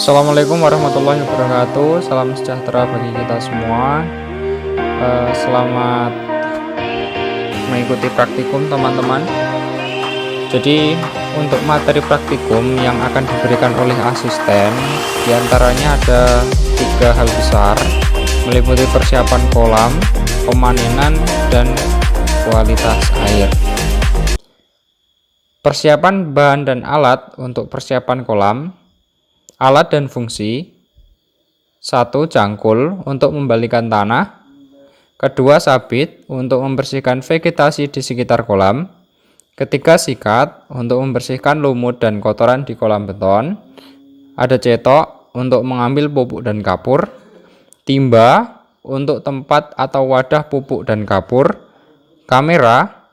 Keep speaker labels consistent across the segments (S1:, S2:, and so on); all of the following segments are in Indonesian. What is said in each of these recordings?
S1: Assalamualaikum warahmatullahi wabarakatuh. Salam sejahtera bagi kita semua. Selamat mengikuti praktikum teman-teman. Jadi untuk materi praktikum yang akan diberikan oleh asisten, diantaranya ada 3 hal besar, meliputi persiapan kolam, pemanenan, dan kualitas air. Persiapan bahan dan alat untuk persiapan kolam. Alat dan fungsi. 1. Cangkul untuk membalikan tanah. 2. Sabit untuk membersihkan vegetasi di sekitar kolam. 3. Sikat untuk membersihkan lumut dan kotoran di kolam beton. Ada cetok untuk mengambil pupuk dan kapur. Timba untuk tempat atau wadah pupuk dan kapur. Kamera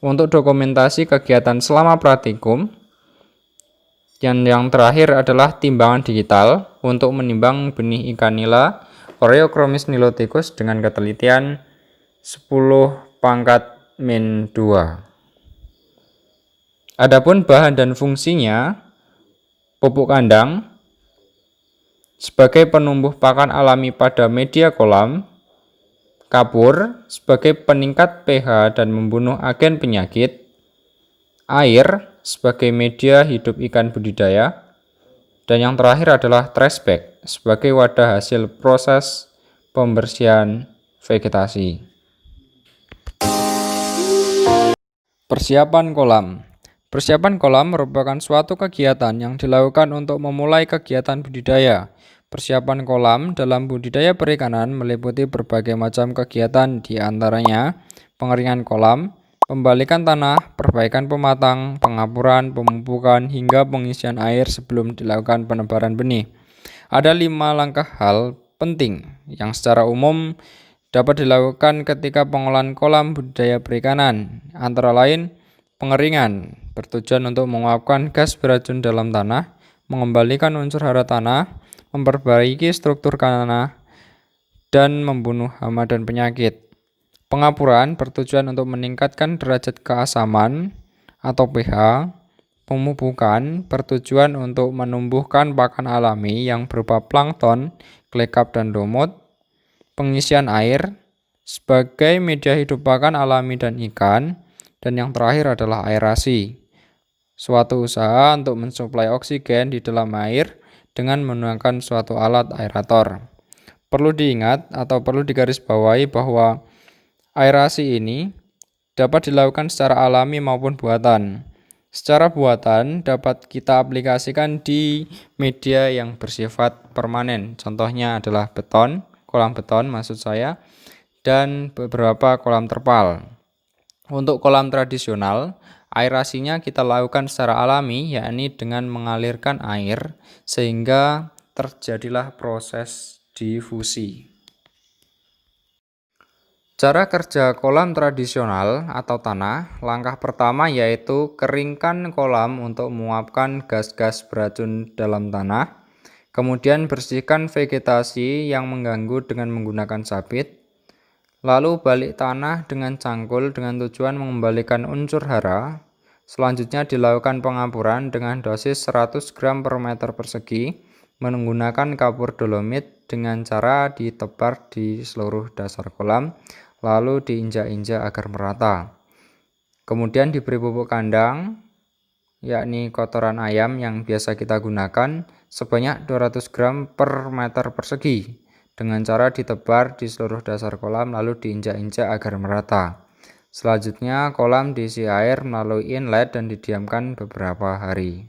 S1: untuk dokumentasi kegiatan selama praktikum. Yang terakhir adalah timbangan digital untuk menimbang benih ikan nila Oreochromis niloticus dengan ketelitian 10⁻². Adapun bahan dan fungsinya, pupuk kandang sebagai penumbuh pakan alami pada media kolam, kapur sebagai peningkat pH dan membunuh agen penyakit, air sebagai media hidup ikan budidaya, dan yang terakhir adalah trash bag sebagai wadah hasil proses pembersihan vegetasi. Persiapan kolam. Persiapan kolam merupakan suatu kegiatan yang dilakukan untuk memulai kegiatan budidaya. Persiapan kolam dalam budidaya perikanan meliputi berbagai macam kegiatan, di antaranya pengeringan kolam, pembalikan tanah, perbaikan pematang, pengapuran, pemupukan, hingga pengisian air sebelum dilakukan penebaran benih. Ada 5 langkah hal penting yang secara umum dapat dilakukan ketika pengolahan kolam budidaya perikanan, antara lain pengeringan, bertujuan untuk menguapkan gas beracun dalam tanah, mengembalikan unsur hara tanah, memperbaiki struktur tanah, dan membunuh hama dan penyakit. Pengapuran bertujuan untuk meningkatkan derajat keasaman atau pH. Pemupukan bertujuan untuk menumbuhkan pakan alami yang berupa plankton, klekap, dan lumut. Pengisian air sebagai media hidup pakan alami dan ikan. Dan yang terakhir adalah aerasi, suatu usaha untuk mensuplai oksigen di dalam air dengan menggunakan suatu alat aerator. Perlu diingat atau perlu digarisbawahi bahwa aerasi ini dapat dilakukan secara alami maupun buatan. Secara buatan dapat kita aplikasikan di media yang bersifat permanen. Contohnya adalah beton, kolam beton maksud saya, dan beberapa kolam terpal. Untuk kolam tradisional, aerasinya kita lakukan secara alami, yakni dengan mengalirkan air sehingga terjadilah proses difusi. Cara kerja kolam tradisional atau tanah, langkah pertama yaitu keringkan kolam untuk menguapkan gas-gas beracun dalam tanah. Kemudian bersihkan vegetasi yang mengganggu dengan menggunakan sabit. Lalu balik tanah dengan cangkul dengan tujuan mengembalikan unsur hara. Selanjutnya dilakukan pengapuran dengan dosis 100 gram per meter persegi menggunakan kapur dolomit dengan cara ditebar di seluruh dasar kolam, lalu diinjak-injak agar merata. Kemudian diberi pupuk kandang, yakni kotoran ayam yang biasa kita gunakan, sebanyak 200 gram per meter persegi dengan cara ditebar di seluruh dasar kolam lalu diinjak-injak agar merata. Selanjutnya kolam diisi air melalui inlet dan didiamkan beberapa hari.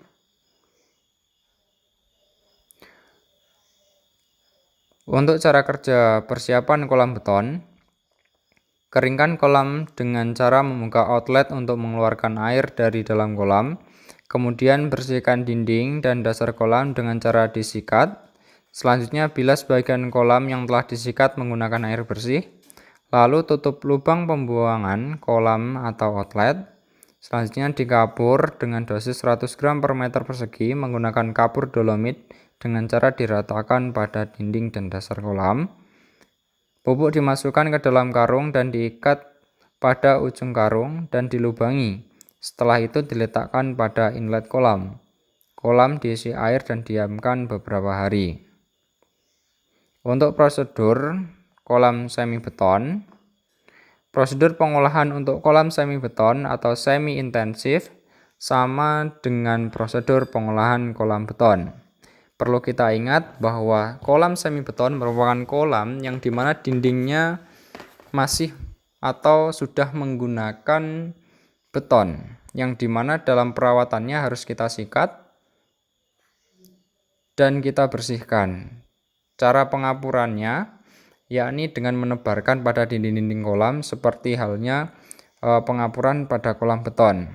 S1: Untuk cara kerja persiapan kolam beton, keringkan kolam dengan cara membuka outlet untuk mengeluarkan air dari dalam kolam. Kemudian bersihkan dinding dan dasar kolam dengan cara disikat. Selanjutnya bilas bagian kolam yang telah disikat menggunakan air bersih. Lalu tutup lubang pembuangan kolam atau outlet. Selanjutnya dikapur dengan dosis 100 gram per meter persegi menggunakan kapur dolomit dengan cara diratakan pada dinding dan dasar kolam. Pupuk dimasukkan ke dalam karung dan diikat pada ujung karung dan dilubangi. Setelah itu diletakkan pada inlet kolam. Kolam diisi air dan diamkan beberapa hari. Untuk prosedur kolam semi beton, prosedur pengolahan untuk kolam semi beton atau semi intensif sama dengan prosedur pengolahan kolam beton. Perlu kita ingat bahwa kolam semi beton merupakan kolam yang dimana dindingnya masih atau sudah menggunakan beton, yang dimana dalam perawatannya harus kita sikat dan kita bersihkan. Cara pengapurannya yakni dengan menebarkan pada dinding-dinding kolam seperti halnya pengapuran pada kolam beton.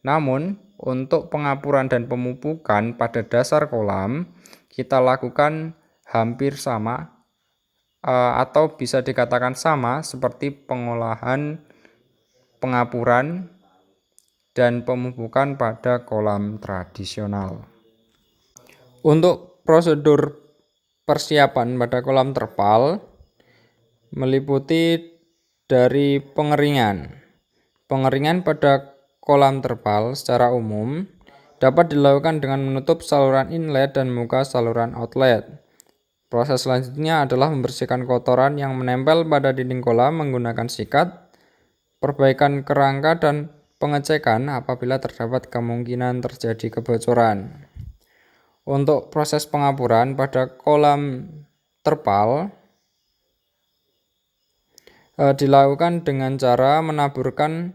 S1: Namun, untuk pengapuran dan pemupukan pada dasar kolam kita lakukan hampir sama atau bisa dikatakan sama seperti pengolahan, pengapuran, dan pemupukan pada kolam tradisional. Untuk prosedur persiapan pada kolam terpal meliputi dari pengeringan. Pengeringan pada kolam terpal secara umum dapat dilakukan dengan menutup saluran inlet dan muka saluran outlet. Proses selanjutnya adalah membersihkan kotoran yang menempel pada dinding kolam menggunakan sikat, perbaikan kerangka dan pengecekan apabila terdapat kemungkinan terjadi kebocoran. Untuk proses pengapuran pada kolam terpal dilakukan dengan cara menaburkan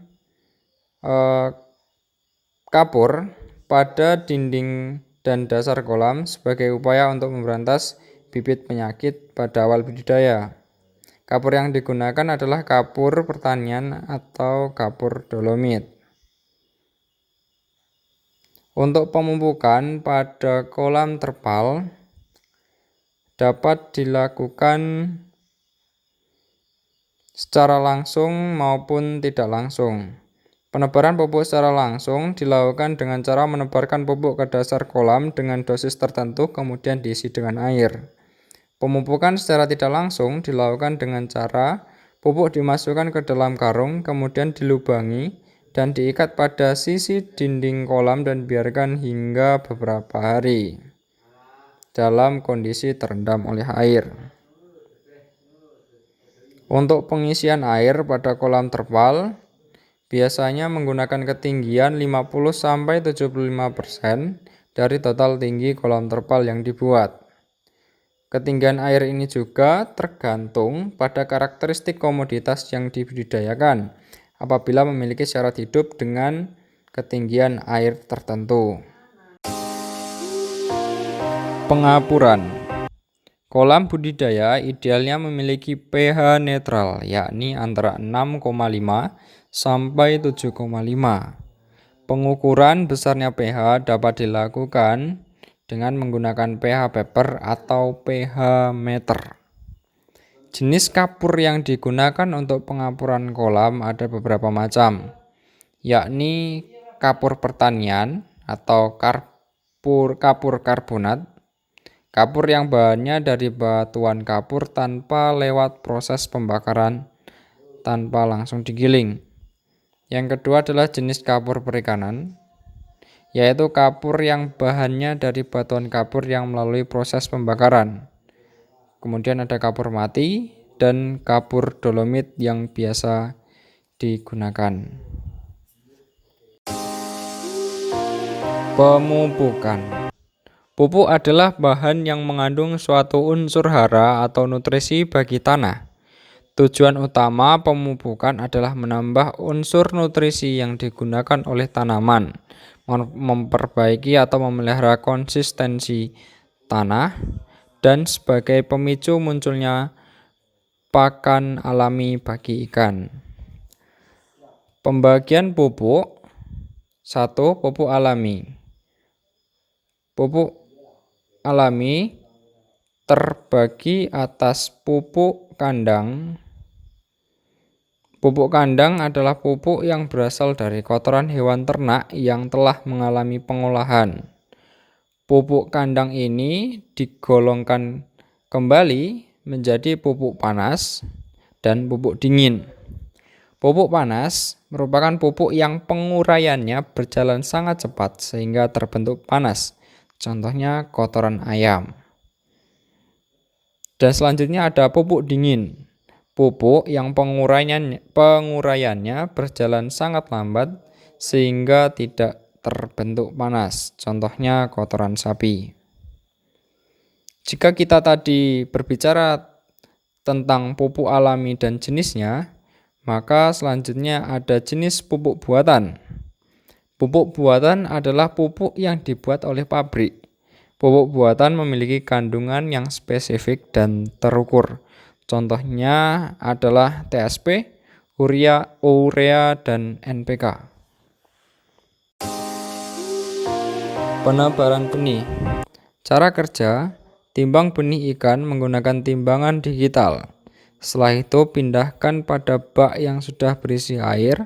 S1: kapur pada dinding dan dasar kolam sebagai upaya untuk memberantas bibit penyakit pada awal budidaya. Kapur yang digunakan adalah kapur pertanian atau kapur dolomit. Untuk pemupukan pada kolam terpal dapat dilakukan secara langsung maupun tidak langsung. Penebaran pupuk secara langsung dilakukan dengan cara menebarkan pupuk ke dasar kolam dengan dosis tertentu kemudian diisi dengan air. Pemupukan secara tidak langsung dilakukan dengan cara pupuk dimasukkan ke dalam karung kemudian dilubangi dan diikat pada sisi dinding kolam dan biarkan hingga beberapa hari dalam kondisi terendam oleh air. Untuk pengisian air pada kolam terpal biasanya menggunakan ketinggian 50-75% dari total tinggi kolam terpal yang dibuat. Ketinggian air ini juga tergantung pada karakteristik komoditas yang dibudidayakan apabila memiliki syarat hidup dengan ketinggian air tertentu. Pengapuran. Kolam budidaya idealnya memiliki pH netral, yakni antara 6,5 sampai 7,5. Pengukuran besarnya pH dapat dilakukan dengan menggunakan pH paper atau pH meter. Jenis kapur yang digunakan untuk pengapuran kolam ada beberapa macam, yakni kapur pertanian atau kapur karbonat, kapur yang bahannya dari batuan kapur tanpa lewat proses pembakaran tanpa langsung digiling. Yang kedua adalah jenis kapur perikanan, yaitu kapur yang bahannya dari batuan kapur yang melalui proses pembakaran. Kemudian ada kapur mati dan kapur dolomit yang biasa digunakan. Pemupukan. Pupuk adalah bahan yang mengandung suatu unsur hara atau nutrisi bagi tanah. Tujuan utama pemupukan adalah menambah unsur nutrisi yang digunakan oleh tanaman, memperbaiki atau memelihara konsistensi tanah, dan sebagai pemicu munculnya pakan alami bagi ikan. Pembagian pupuk. 1. Pupuk alami. Pupuk alami terbagi atas pupuk kandang. Pupuk kandang adalah pupuk yang berasal dari kotoran hewan ternak yang telah mengalami pengolahan. Pupuk kandang ini digolongkan kembali menjadi pupuk panas dan pupuk dingin. Pupuk panas merupakan pupuk yang penguraiannya berjalan sangat cepat sehingga terbentuk panas. Contohnya kotoran ayam. Dan selanjutnya ada pupuk dingin. Pupuk yang penguraiannya berjalan sangat lambat sehingga tidak terbentuk panas. Contohnya kotoran sapi. Jika kita tadi berbicara tentang pupuk alami dan jenisnya, maka selanjutnya ada jenis pupuk buatan. Pupuk buatan adalah pupuk yang dibuat oleh pabrik. Pupuk buatan memiliki kandungan yang spesifik dan terukur. Contohnya adalah TSP, urea, dan NPK. Penebalan benih. Cara kerja, timbang benih ikan menggunakan timbangan digital. Setelah itu pindahkan pada bak yang sudah berisi air.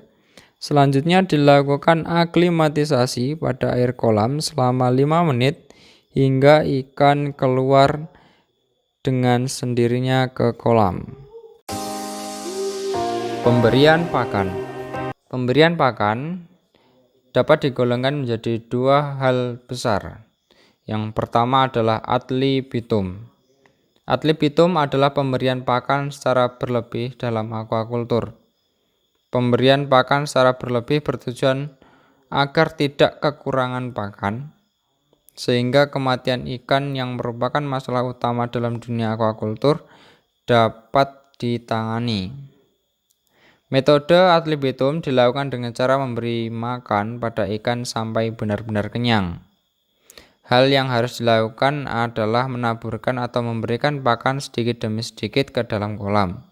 S1: Selanjutnya dilakukan aklimatisasi pada air kolam selama 5 menit hingga ikan keluar dengan sendirinya ke kolam. Pemberian pakan. Pemberian pakan dapat digolongkan menjadi dua hal besar. Yang pertama adalah ad libitum. Ad libitum adalah pemberian pakan secara berlebih dalam aquaculture. Pemberian pakan secara berlebih bertujuan agar tidak kekurangan pakan, sehingga kematian ikan yang merupakan masalah utama dalam dunia aquaculture dapat ditangani. Metode ad libitum dilakukan dengan cara memberi makan pada ikan sampai benar-benar kenyang. Hal yang harus dilakukan adalah menaburkan atau memberikan pakan sedikit demi sedikit ke dalam kolam.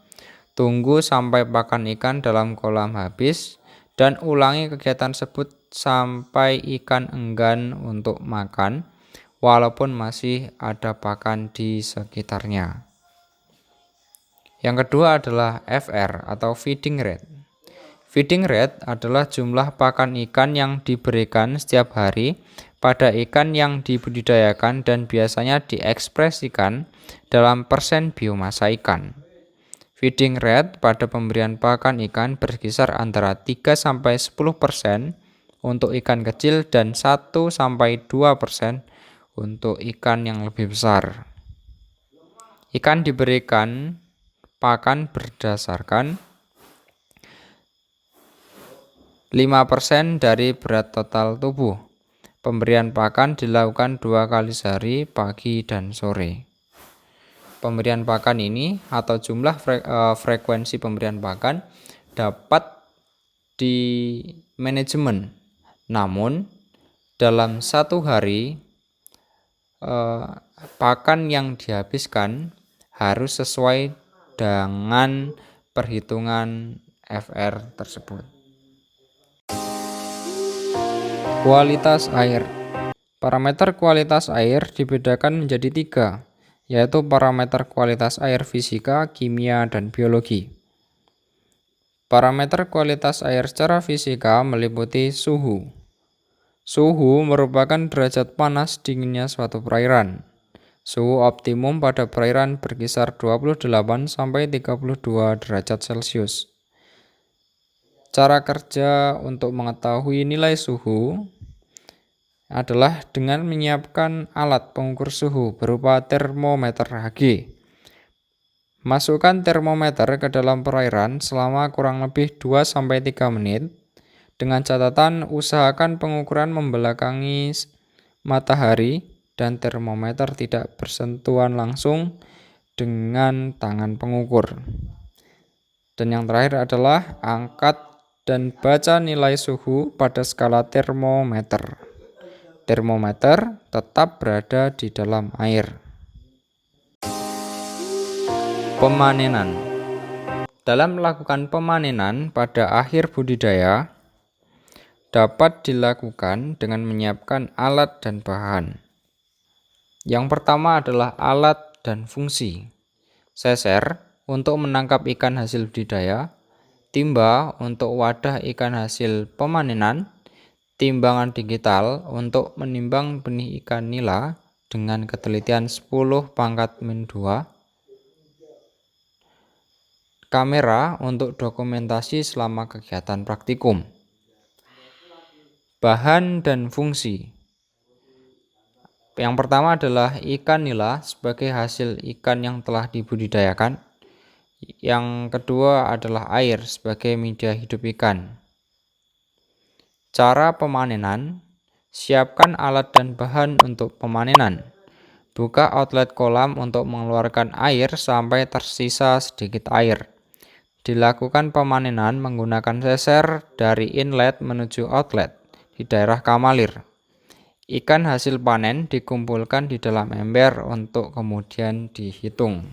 S1: Tunggu sampai pakan ikan dalam kolam habis dan ulangi kegiatan tersebut sampai ikan enggan untuk makan walaupun masih ada pakan di sekitarnya. Yang kedua adalah FR atau feeding rate. Feeding rate adalah jumlah pakan ikan yang diberikan setiap hari pada ikan yang dibudidayakan dan biasanya diekspresikan dalam persen biomasa ikan. Feeding rate pada pemberian pakan ikan berkisar antara 3-10% untuk ikan kecil dan 1-2% untuk ikan yang lebih besar. Ikan diberikan pakan berdasarkan 5% dari berat total tubuh. Pemberian pakan dilakukan 2 kali sehari, pagi dan sore. Pemberian pakan ini atau jumlah frekuensi pemberian pakan dapat dimanajemen. Namun dalam satu hari pakan yang dihabiskan harus sesuai dengan perhitungan FR tersebut. Kualitas air. Parameter kualitas air dibedakan menjadi 3, yaitu parameter kualitas air fisika, kimia, dan biologi. Parameter kualitas air secara fisika meliputi suhu. Suhu merupakan derajat panas dinginnya suatu perairan. Suhu optimum pada perairan berkisar 28-32 derajat Celcius. Cara kerja untuk mengetahui nilai suhu adalah dengan menyiapkan alat pengukur suhu berupa termometer Hg. Masukkan termometer ke dalam perairan selama kurang lebih 2-3 menit. Dengan catatan usahakan pengukuran membelakangi matahari dan termometer tidak bersentuhan langsung dengan tangan pengukur. Dan yang terakhir adalah angkat dan baca nilai suhu pada skala termometer. Termometer tetap berada di dalam air. Pemanenan. Dalam melakukan pemanenan pada akhir budidaya dapat dilakukan dengan menyiapkan alat dan bahan. Yang pertama adalah alat dan fungsi. Seser untuk menangkap ikan hasil budidaya, timba untuk wadah ikan hasil pemanenan, timbangan digital untuk menimbang benih ikan nila dengan ketelitian 10⁻², kamera untuk dokumentasi selama kegiatan praktikum. Bahan dan fungsi. Yang pertama adalah ikan nila sebagai hasil ikan yang telah dibudidayakan. Yang kedua adalah air sebagai media hidup ikan. Cara pemanenan. Siapkan alat dan bahan untuk pemanenan. Buka outlet kolam untuk mengeluarkan air sampai tersisa sedikit air. Dilakukan pemanenan menggunakan seser dari inlet menuju outlet di daerah Kamalir. Ikan hasil panen dikumpulkan di dalam ember untuk kemudian dihitung.